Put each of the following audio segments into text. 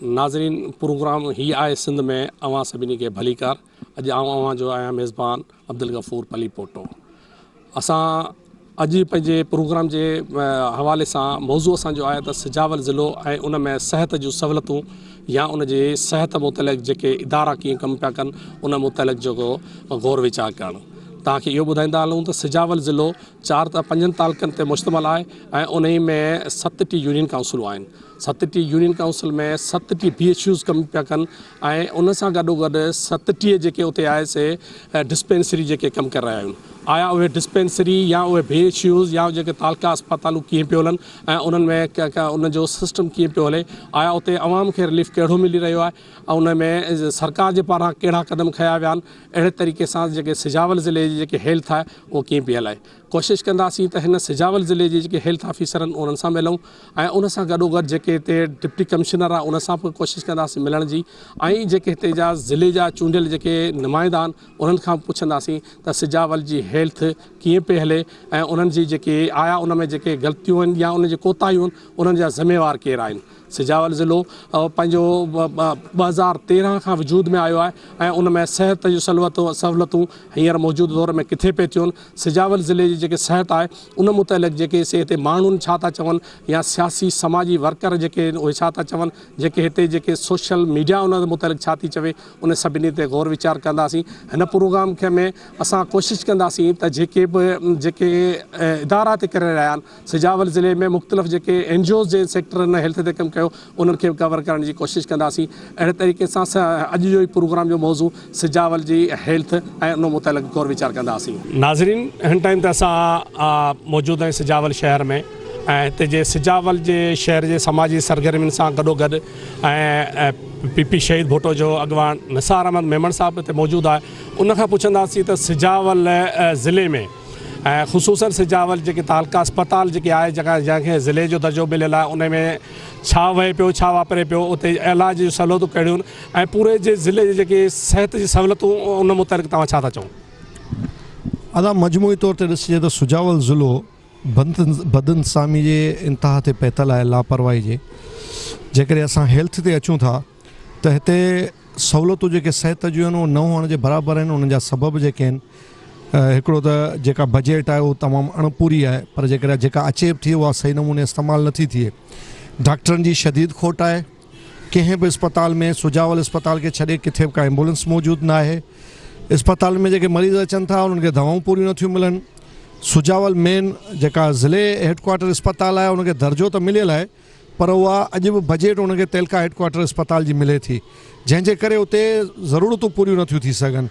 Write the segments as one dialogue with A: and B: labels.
A: नाज़रीन प्रोग्राम ही आए सिंध में अवां सभिनी के भलीकार। अॼु अवां जो आया मेज़बान अब्दुल गफ़ूर पली पोटो। असां अॼु पंहिंजे प्रोग्राम के हवाले से मौजू असांजो आहे त सिजावल ज़िलो ऐं उन में सेहत जूं सहूलियतूं या उन जे सेहत मुतलिक़ जेके इदारा कीअं कमु पिया कनि उन मुतलिक़ जेको गौर वीचार करणु। तव्हांखे इहो ॿुधाईंदा हलूं त सिजावल ज़िलो 4 त 5 तालुक़नि ते मुश्तमिल आहे ऐं उन में 37 यूनियन काउंसिलूं आहिनि। 37 यूनियन काउंसिल में 37 BHUs कमु पिया कनि ऐं उन सां गॾोगॾु 37 जेके उते आहे से डिस्पेंसरी जेके कमु करे रहिया आहिनि। आया उहे डिस्पेंसरी या उहे BHUs या जेके तालका अस्पतालूं कीअं पियो हलनि ऐं उन्हनि में उन जो सिस्टम कीअं पियो हले। आया उते अवाम खे रिलीफ कहिड़ो मिली रहियो आहे ऐं उन में सरकार जे पारां कहिड़ा क़दम खया विया आहिनि। अहिड़े तरीक़े सां जेके सिजावल ज़िले जी जेके हेल्थ आहे उहो कीअं पई हलाए। कोशिशि कंदासीं त हिन सिजावल ज़िले जी जेके हेल्थ ऑफिसर आहिनि उन्हनि सां मिलूं ऐं उन सां गॾोगॾु जेके हिते डिप्टी कमिश्नर आहे उन सां बि कोशिशि कंदासीं मिलण जी ऐं जेके हिते जा ज़िले जा चूंडियल जेके नुमाइंदा आहिनि उन्हनि खां पुछंदासीं त सिजावल जी हेल्थ कीअं पई हले ऐं उन्हनि जी जेके आया उन में जेके ग़लतियूं आहिनि या उन जे कोताहियूं आहिनि उन्हनि जा ज़िम्मेवार केरु आहिनि। सिजावल ज़िलो पंहिंजो 2013 खां वजूद में आयो आहे ऐं उन में सेहत जूं सहूलियतूं हींअर मौजूदु दौर में किथे पई थियूं। सिजावल ज़िले जी जेके सेहत आहे उन मुतलिक़ जेके से हिते माण्हुनि छा था चवनि या सियासी समाजी वर्कर जेके उहे छा था चवनि, जेके हिते जेके सोशल मीडिया उन मुतलिक़ छा थी चवे, उन सभिनी ते गौर वीचार कंदासीं। हिन प्रोग्राम खे में असां कोशिशि कंदासीं त जेके बि जेके इदारा ते करे रहिया आहिनि सिजावल ज़िले में मुख़्तलिफ़ जेके NGOs जे सेक्टर हेल्थ ते कमु कयो उन्हनि खे कवर करण जी कोशिशि कंदासीं। अहिड़े तरीक़े सां अॼु जो ई प्रोग्राम जो मौज़ू सिजावल जी हेल्थ ऐं उन मुतलिक़ गौर वीचार कंदासीं। नाज़रीन हिन टाइम ते असां मौजूदु आहियूं सिजावल शहर में ऐं हिते जे सिजावल जे शहर जे समाजी सरगर्मियुनि सां गॾोगॾु ऐं PP शहीद भुट्टो जो अॻवान निसार अहमद मेमण साहिबु हिते मौजूदु आहे। उनखां पुछंदासीं त सिजावल ज़िले में ऐं ख़ुसूसन सिजावल जेके तालका अस्पताल जेके आहे जंहिंखे ज़िले जो दर्जो मिलियल आहे उन में छा वहे पियो, छा वापरे पियो, उते इलाज जी सहूलियतूं कहिड़ियूं आहिनि ऐं पूरे जे ज़िले जे जेके सेहत जी सहूलियतूं उन मुतलिक़ तव्हां छा था चओ?
B: अदा मजमूई तौर ते ॾिसिजे त सिजावल ज़िलो बदइंसामी जे इंतिहा ते पहुतल आहे, लापरवाही जे। जेकॾहिं असां हेल्थ ते अचूं था त हिते सहूलियतूं जेके सेहत जूं आहिनि उहे न हुअण जे बराबरि आहिनि। उन्हनि जा सबब जेके आहिनि हिकिड़ो त जेका बजट आहे उहो तमामु अणपूरी आहे, पर जेका अचे बि थी उहा सही नमूने इस्तेमालु नथी थिए। डॉक्टरनि जी शदीद खोट आहे। कंहिं बि अस्पताल में सिजावल अस्पताल खे छॾे किथे बि का एम्बुलेंस मौजूदु न आहे। अस्पताल में जेके मरीज़ अचनि था उन्हनि खे दवाऊं पूरियूं नथियूं मिलनि। सिजावल मेन जेका ज़िले हेडक्वार्टर अस्पताल आहे उनखे दर्जो त मिलियल आहे पर उहा अॼु बि बजट उनखे तेलका हेडक्वार्टर अस्पताल जी मिले थी, जंहिंजे करे उते ज़रूरतूं पूरियूं नथियूं थी सघनि।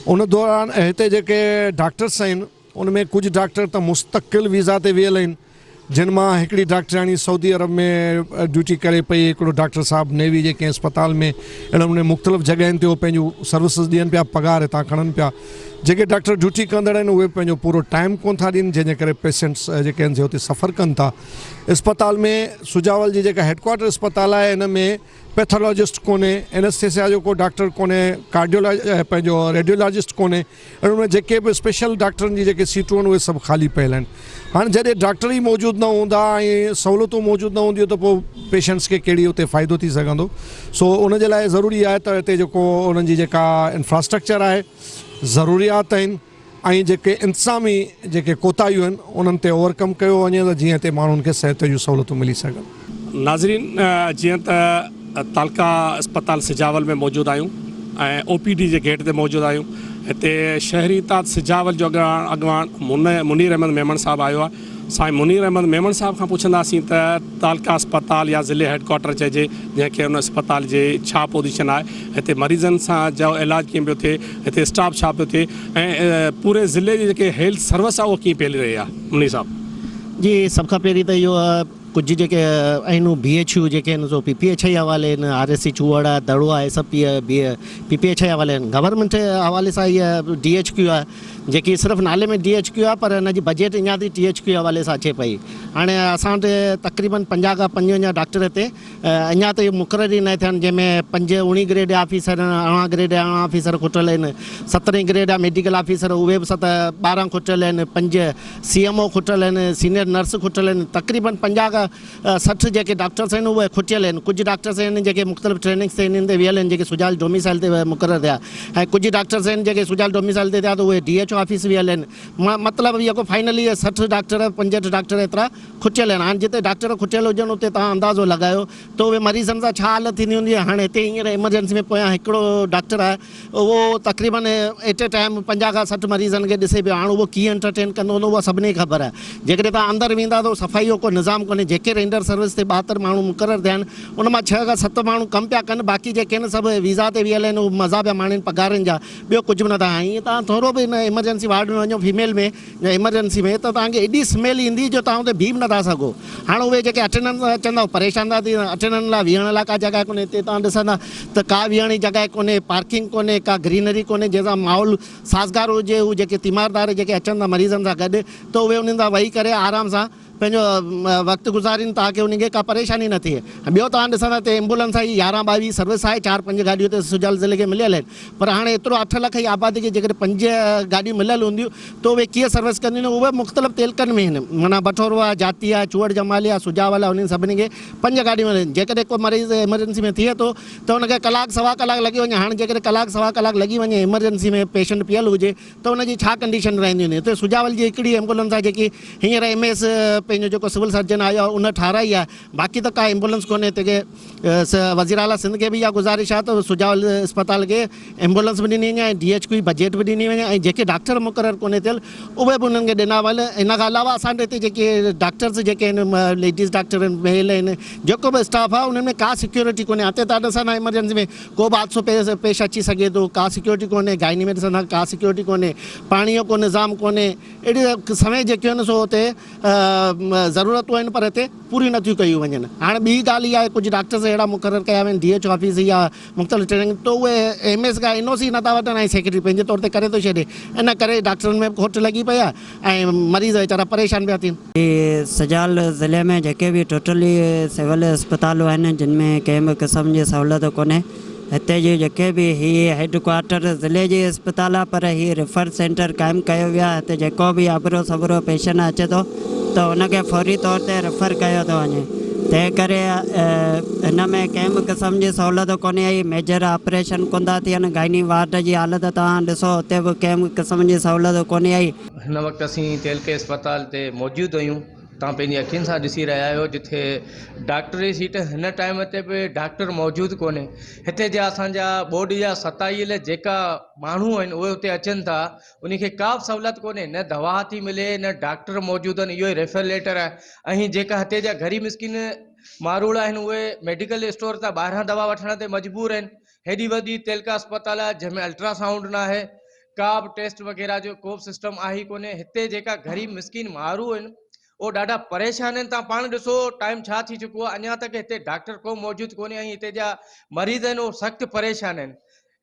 B: उन दौरान हिते जेके डॉक्टर्स आहिनि उन में कुझु डॉक्टर त मुस्तक़िल वीज़ा ते वियल आहिनि, जिन मां हिकिड़ी डॉक्टराणी सऊदी अरब में ड्यूटी करे पई। हिकिड़ो डॉक्टर साहब नेवी जे कंहिं अस्पताल में अहिड़े नमूने मुख़्तलिफ़ जॻहियुनि ते उहे पंहिंजूं सर्विसिस ॾियनि पिया, पघार हितां खणनि पिया। जेके डॉक्टर ड्यूटी कंदड़ आहिनि उहे पंहिंजो पूरो टाइम कोन था ॾियनि, जंहिंजे करे पेशेंट्स जेके आहिनि से हुते सफ़र कनि था। अस्पताल में सिजावल जी जेका हेडक्वार्टर अस्पताल आहे इन में पैथोलॉजिस्ट कोन्हे, एनेस्थेसिया जो को डॉक्टर कोन्हे, पंहिंजो रेडियोलॉजिस्ट कोन्हे। उनमें जेके बि स्पेशल डॉक्टरनि जी जेके सीटूं आहिनि उहे सभु ख़ाली पियल आहिनि। हाणे जॾहिं डॉक्टर ई मौजूदु न हूंदा ऐं सहूलियतूं मौजूदु न हूंदियूं त पोइ पेशेंट्स खे कहिड़ी हुते फ़ाइदो थी सघंदो। सो उन जे लाइ ज़रूरी आहे त हिते जेको उन्हनि जी जेका इंफ्रास्ट्रक्चर आहे, ज़रूरियात आहिनि ऐं जेके इंतिज़ामी जेके कोताहियूं आहिनि उन्हनि ते ओवरकम कयो वञे त जीअं हिते माण्हुनि खे सिहत जूं सहूलियतूं मिली सघनि।
A: नाज़रीन जीअं त तालका अस्पताल सिजावल में मौजूदु आहियूं ऐं OPD जे गेट ते मौजूदु आहियूं। हिते शहरी ताज सिजावल जो अॻवान मुनीर अहमद मेमण साहिबु आयो आहे। साईं मुनीर अहमद मेमण साहिब खां पुछंदासीं त तालका अस्पताल या ज़िले हेडक्वार्टर चइजे जंहिंखे उन अस्पताल जे छा पोजीशन आहे, हिते मरीज़नि सां जो इलाजु कीअं पियो थिए, हिते स्टाफ छा पियो थिए ऐं पूरे ज़िले जी जेके हेल्थ सर्विस आहे उहो कीअं पई हली रही आहे? मुनीर साहिबु
C: जी, सभ खां पहिरीं त इहो कुझु जेके आहिनि BHU जेके आहिनि सो PPHI हवाले आहिनि, RSC चूअड़ दड़ो आहे, सभु PPHI हवाले आहिनि। गवर्नमेंट हवाले सां इहा DHQ आहे जेकी सिर्फ़ु नाले में DHQ आहे पर हिन जी बजट अञा ताईं THQ हवाले सां अचे पई। हाणे असां वटि तक़रीबन 50 खां 55 डॉक्टर हिते अञा ताईं मुक़ररु ई न थिया आहिनि, जंहिंमें 19 ग्रेड ऑफिसर, 18 ग्रेड ऑफिसर खुटियल आहिनि, 17 ग्रेड मेडिकल ऑफिसर उहे बि 12 खुटियल आहिनि, 5 CMO खुटियल आहिनि, सीनियर नर्स खुटियल आहिनि। तक़रीबन 50 खां 60 जेके डॉक्टर्स आहिनि उहे खुटियल आहिनि। कुझु डॉक्टर्स आहिनि जेके मुख़्तलिफ़ ट्रेनिंग्स ते इन्हनि ते वियल आहिनि, जेके सुजाल डोमिसाइल ते मुक़ररु थिया, ऐं कुझु डॉक्टर्स आहिनि जेके सुजाल डोमिसाइल ते थिया त उहे DHO ऑफिस वियल आहिनि। मतिलबु इहो फाइनली 60 डॉक्टर 65 डॉक्टर एतिरा खुटियल आहिनि। हाणे जिते डॉक्टर खुटियल हुजनि उते तव्हां अंदाज़ो लॻायो त उहे मरीज़नि सां छा हालत थींदी हूंदी। हाणे हिते हींअर एमरजेंसी में पोयां हिकिड़ो डॉक्टर आहे, उहो तक़रीबन एट ए टाइम 50 खां 60 मरीज़नि खे ॾिसे पियो। हाणे उहो कीअं एंटरटेन कंदो हूंदो उहा सभिनी खे ख़बर आहे। जेकॾहिं तव्हां अंदरि वेंदा त सफ़ाई जो को निज़ाम कोन्हे। जेके रेंडर सर्विस ते 72 माण्हू मुक़ररु थिया आहिनि उन मां 6 खां 7 माण्हू कमु पिया कनि, बाक़ी जेके आहिनि सभु वीज़ा ते वियल आहिनि, उहे मज़ा पिया माणनि पघारनि जा, ॿियो कुझु बि नथा। ईअं तव्हां थोरो बि हिन एमरजेंसी वार्ड में वञो फीमेल में या एमरजेंसी में त तव्हांखे एॾी स्मेल ईंदी जो तव्हां हुते बीह बि नथा सघो। हाणे उहे जेके अटेंडेंस अचंदा परेशान था थी। अटेंडेंस लाइ विहण लाइ का जॻह कोन्हे। हिते तव्हां ॾिसंदा त का विहण जी जॻह कोन्हे, पार्किंग कोन्हे, का ग्रीनरी कोन्हे जंहिंसां माहौल साज़गार हुजे। उहे जेके तीमारदार जेके अचनि था मरीज़नि सां गॾु त उहे उन्हनि सां वेही करे आराम सां पंहिंजो वक़्तु गुज़ारीनि ताकी उन्हनि खे का परेशानी न थिए। ॿियो तव्हां ॾिसंदा त एम्बुलेंस आई 11-22 सर्विस आहे, 4-5 गाॾियूं त सुजाल ज़िले खे मिलियल आहिनि। पर हाणे एतिरो 8 लख जी आबादी खे जेकॾहिं 5 गाॾियूं मिलियल हूंदियूं त उहे कीअं सर्विस कंदियूं। उहे मुख़्तलिफ़ तेलकनि में आहिनि, माना बठोरवा, जाती आहे, चूअड़ जमाली आहे, सुजावल आहे, उन्हनि सभिनी खे 5 गाॾियूं मिलियूं आहिनि। जेकॾहिं को मरीज़ एमरजेंसी में थिए थो त उनखे कलाक सवा कलाक लॻी वञे। हाणे जेकॾहिं कलाक सवा कलाक लॻी वञे एमरजेंसी में पेशेंट पियल हुजे त उनजी छा कंडीशन रहंदी हूंदी। हिते सुजावल जी हिकिड़ी एम्बुलेंस आहे जेकी हींअर MS पंहिंजो जेको सिविल सर्जन आयो आहे उन ठाराई आहे, बाक़ी त का एम्बुलेंस कोन्हे। हिते वज़ीर आला सिंध खे बि इहा गुज़ारिश आहे त सुजावल अस्पताल खे एम्बुलेंस बि ॾिनी वञे ऐं DHO जी बजट बि ॾिनी वञे ऐं जेके डॉक्टर मुक़ररु कोन्हे थियल उहे बि उन्हनि खे ॾिना वञे। इन खां अलावा असांजे हिते जेके डॉक्टर्स जेके आहिनि, लेडीज़ डॉक्टर आहिनि, मेल आहिनि, जेको बि स्टाफ आहे उन्हनि में का सिक्योरिटी कोन्हे। हिते तव्हां ॾिसंदा एमरजेंसी में को बि हादसो पेश अची सघे थो, का सिक्योरिटी कोन्हे। गाइनी में ॾिसंदा का सिक्योरिटी कोन्हे, पाणीअ जो को निज़ाम कोन्हे। अहिड़ी समय जेके आहिनि सो हुते ज़रूरतूं आहिनि पर हिते पूरी नथियूं कयूं वञनि। हाणे ॿी ॻाल्हि इहा आहे, कुझु डॉक्टर्स अहिड़ा मुक़ररु कया आहिनि DHO ऑफिस या मुख़्तलिफ़ ट्रेनिंग त उहे MS खां NOC नथा वठनि ऐं सेक्रेटरी पंहिंजे तौर ते करे थो छॾे। इन करे डॉक्टरनि में खोट लॻी पई आहे ऐं मरीज़ वीचारा परेशान पिया थियनि।
D: सजाल ज़िले में जेके बि टोटली सिविल अस्पतालूं आहिनि जिन में कंहिं बि क़िस्म जी सहूलियत कोन्हे। हिते जी जेके बि हीअ हेडक्वार्टर ज़िले जी अस्पताल आहे पर हीअ रेफर सेंटर क़ाइमु कयो वियो आहे। हिते जेको बि आबरो सबरो पेशेंट अचे थो त उनखे फौरी तौर ते रेफर कयो थो वञे। तंहिं करे हिन में कंहिं बि क़िस्म जी सहूलियत कोन्हे। आई मेजर ऑपरेशन कोन था थियनि। गाइनी वार्ड जी हालत तव्हां ॾिसो, हुते बि कंहिं बि क़िस्म जी सहूलियत कोन्हे आई।
E: हिन वक़्तु असीं तेलके अस्पताल ते मौजूदु आहियूं। तव्हां पंहिंजी अखियुनि सां ॾिसी रहिया आहियो जिथे डॉक्टरी सीट हिन टाइम ते बि डॉक्टर मौजूदु कोन्हे। हिते जा असांजा बोर्ड जा 27 जेका माण्हू आहिनि उहे हुते अचनि था, उनखे का बि सहूलियत कोन्हे। न दवा थी मिले, न डॉक्टर मौजूदु आहिनि। इहो ई रेफर लेटर आहे। ऐं जेका हिते जा ग़रीब मिस्किन मारूड़ आहिनि उहे मेडिकल स्टोर तां ॿाहिरां दवा वठण ते मजबूर आहिनि। हेॾी वॾी तेलका अस्पताल आहे जंहिंमें अल्ट्रासाउंड न आहे, का बि टेस्ट वग़ैरह जो को बि सिस्टम आहे ई कोन्हे। हिते जेका ग़रीब मिस्किन माण्हू आहिनि उहे ॾाढा परेशान आहिनि। तव्हां पाण ॾिसो टाइम छा थी चुको आहे, अञा तक हिते डॉक्टर को मौजूदु कोन्हे ऐं हिते जा मरीज़ आहिनि उहे सख़्तु परेशान आहिनि।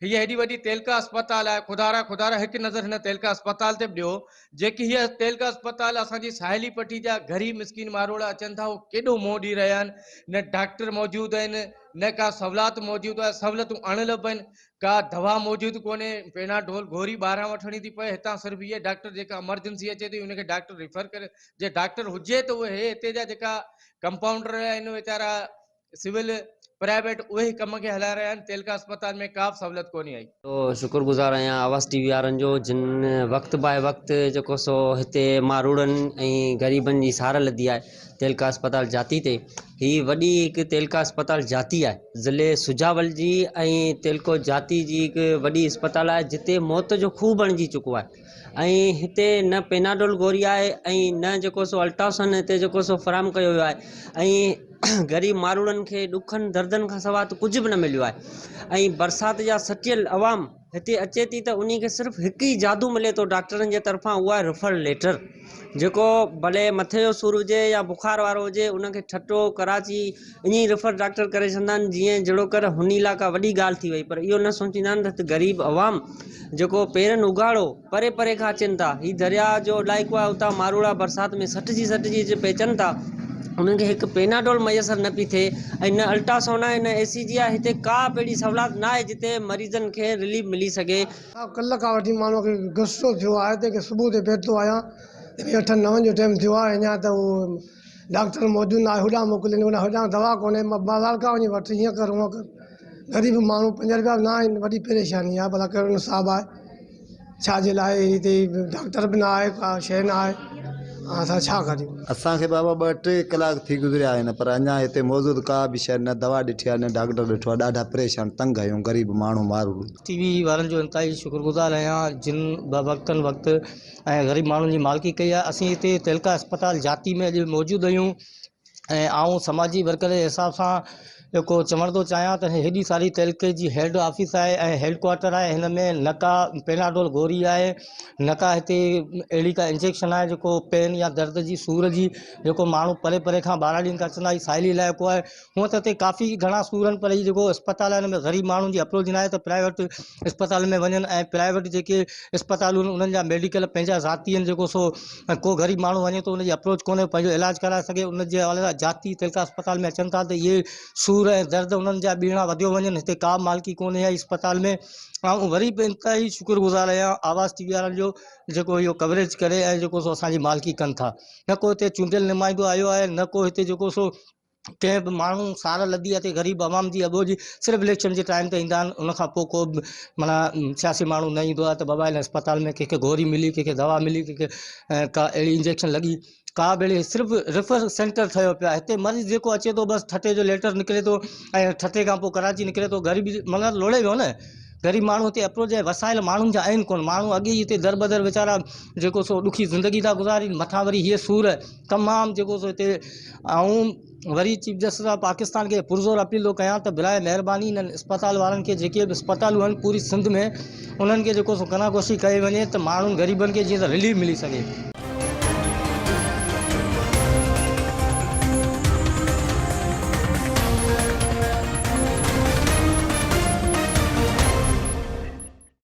E: हीअ हेॾी वॾी तेलका अस्पताल आहे। खुदारा हिकु नज़र हिन तेलका अस्पताल ते बि ॾियो। जेकी हीअ तेलका अस्पताल असांजी साहेली पट्टी जा ग़रीब मिस्किन मारोड़ अचनि था, उहे केॾो मोह ॾेई रहिया आहिनि। न डॉक्टर मौजूदु आहिनि, न का सहूलियत मौजूदु आहे, सहूलियतूं अणिलभ आहिनि, का दवा मौजूदु कोन्हे। पेनाडोल गोरी ॿाहिरां वठणी थी पए। हितां सिर्फ़ु इहे डॉक्टर जेका एमरजेंसी अचे थी उनखे डॉक्टर रिफर करे, जे डॉक्टर हुजे त उहे हिते जा जेका कंपाउंडर आहिनि वीचारा सिविल प्राइवेट उहे ई कम खे हलाए रहिया आहिनि। तेलका अस्पताल में का बि सहूलियत कोन्हे आई।
F: तो शुक्रगुज़ार आहियां आवाज़ TV वारनि जो जिन वक़्तु बाय वक़्तु जेको सो हिते मारूड़नि ऐं ग़रीबनि जी सार लधी आहे। तेलका अस्पताल जाती ते ही वॾी हिकु तेलका अस्पताल जाती आहे ज़िले सुजावल जी ऐं तेलको जाती जी हिकु वॾी अस्पताल आहे जिते मौत जो खूह बणिजी चुको आहे। ऐं हिते न पेनाडोल गोरी आहे ऐं न जेको सो अल्ट्रासाउंड हिते जेको सो फराहम कयो वियो आहे। ऐं ग़रीब मारूड़नि खे ॾुखनि दर्दनि खां सवाइ त कुझु बि न मिलियो आहे। ऐं बरसाति जा सटियल अवाम हिते अचे थी त उन खे सिर्फ़ु हिकु ई जादू मिले थो डॉक्टरनि जे तरफ़ां, उहा आहे रेफर लेटर। जेको भले मथे जो सूरु हुजे या बुखार वारो हुजे उनखे ठटो कराची ईअं रेफर डॉक्टर करे छॾंदा आहिनि जीअं जहिड़ो कर हुन लाइ का वॾी ॻाल्हि थी वई। पर इहो न सोचींदा आहिनि त ग़रीब अवाम जेको पेरनि उगाड़ो परे परे खां अचनि था। हीउ दरिया जो इलाइक़ो आहे, उतां मारूड़ा बरसाति में सटिजी पिए अचनि था। उन्हनि खे हिकु पेनाडोल मैसर न पई थिए ऐं न अल्ट्रासाउंड आहे, न ACG आहे। हिते का बि अहिड़ी सहूलियत न आहे जिते मरीज़नि खे रिलीफ मिली सघे।
G: कल्ह खां वठी माण्हू खे गुस्सो थियो आहे त सुबुह ते पहुतो आहियां 8-9 जो टाइम थियो आहे। अञा त उहो डॉक्टर मौजूदु न आहे, होॾां मोकिलीनि, होॾां दवा कोन्हे, बाज़ार खां वञी वठि, हीअं कर हूअं कर। ग़रीब माण्हू 5 रुपया न आहिनि, वॾी परेशानी आहे। भला कहिड़ो हिसाबु आहे, छाजे लाइ हिते डॉक्टर बि न आहे, का शइ न आहे, असां छा करियूं।
H: असांखे बाबा 2-3 कलाक थी गुज़रिया आहिनि, पर अञा हिते मौजूदु का बि शइ न दवा ॾिठी आहे न डॉक्टर ॾिठो आहे। ॾाढा परेशान तंग आहियूं गरीब माण्हू मारू।
E: टीवी वारनि जो इंतहाई शुक्रगुज़ार आहियां जिन वक़्तनि वक़्तु ऐं ग़रीब माण्हुनि जी मालिकी कई आहे। असीं हिते तिलका अस्पताल जाती में अॼु मौजूदु आहियूं ऐं आऊं समाजी वर्कर जे हिसाब सां जेको चवण थो चाहियां त हेॾी सारी तिलके जी हेड ऑफिस आहे ऐं हेडक्वार्टर आहे। हिन में न का पेनाडोल गोरी आहे, न का हिते अहिड़ी का इंजेक्शन आहे जेको पेन या दर्द जी सूर जी जेको माण्हू परे परे खां 12 ॾींहंनि खां अचंदा, साइली इलाइक़ो आहे। हूअं त हिते काफ़ी घणा सूर आहिनि, पर हीउ जेको अस्पताल आहे हिन में ग़रीब माण्हुनि जी अप्रोच न आहे त प्राइवेट अस्पताल में वञनि ऐं प्राइवेट जेके अस्पतालूं आहिनि उन्हनि जा मेडिकल पंहिंजा ज़ाती आहिनि। जेको सो को ग़रीब माण्हू वञे थो उनजी अप्रोच कोन्हे पंहिंजो इलाजु कराए सघे, उनजे हवाले सां जाती तिलका अस्पताल में अचनि था त इहे सूर ऐं दर्द उन्हनि जा ॿीणा वधियो वञनि। हिते का मालिकी कोन्हे अस्पताल में। ऐं वरी बि इंतहाई शुक्रगुज़ार आहियां आवाज़ टीवी वारनि जो जेको इहो कवरेज करे ऐं जेको सो असांजी मालिकी कनि था। न को हिते चूंडियल नुमाइंदो आयो आहे, न को हिते जेको सो कंहिं बि माण्हू सार लधी आहे ते ग़रीब आवाम जी अॿोज सिर्फ़ु इलेक्शन जे टाइम ते ईंदा आहिनि, उनखां पोइ को बि माना सियासी माण्हू न ईंदो आहे त बाबा हिन अस्पताल में कंहिंखे गोरी मिली, कंहिंखे दवा मिली, कंहिंखे का अहिड़ी इंजेक्शन लॻी, का बि सिर्फ़ु रेफर सेंटर ठहियो पियो आहे। हिते मरीज़ जेको अचे थो बसि ठटे जो लेटर निकिरे थो ऐं ठटे खां पोइ कराची निकिरे थो। ग़रीबी मतिलबु लोड़े वियो न, ग़रीब माण्हू हिते अप्रोच आहे, वसाइल माण्हुनि जा आहिनि कोन। माण्हू अॻे ई हिते दर बदर वीचारा जेको सो ॾुखी ज़िंदगी था गुज़ारीनि, मथां वरी हीअ सूर तमामु जेको सो हिते। ऐं वरी चीफ जस्टिस ऑफ पाकिस्तान खे पुरज़ोर अपील थो कयां त बिराए महिरबानी इन्हनि अस्पताल वारनि खे जेके बि अस्पतालूं आहिनि पूरी सिंध में उन्हनि खे जेको सो कनाकोशी कई वञे त माण्हुनि ग़रीबनि खे जीअं त रिलीफ मिली सघे।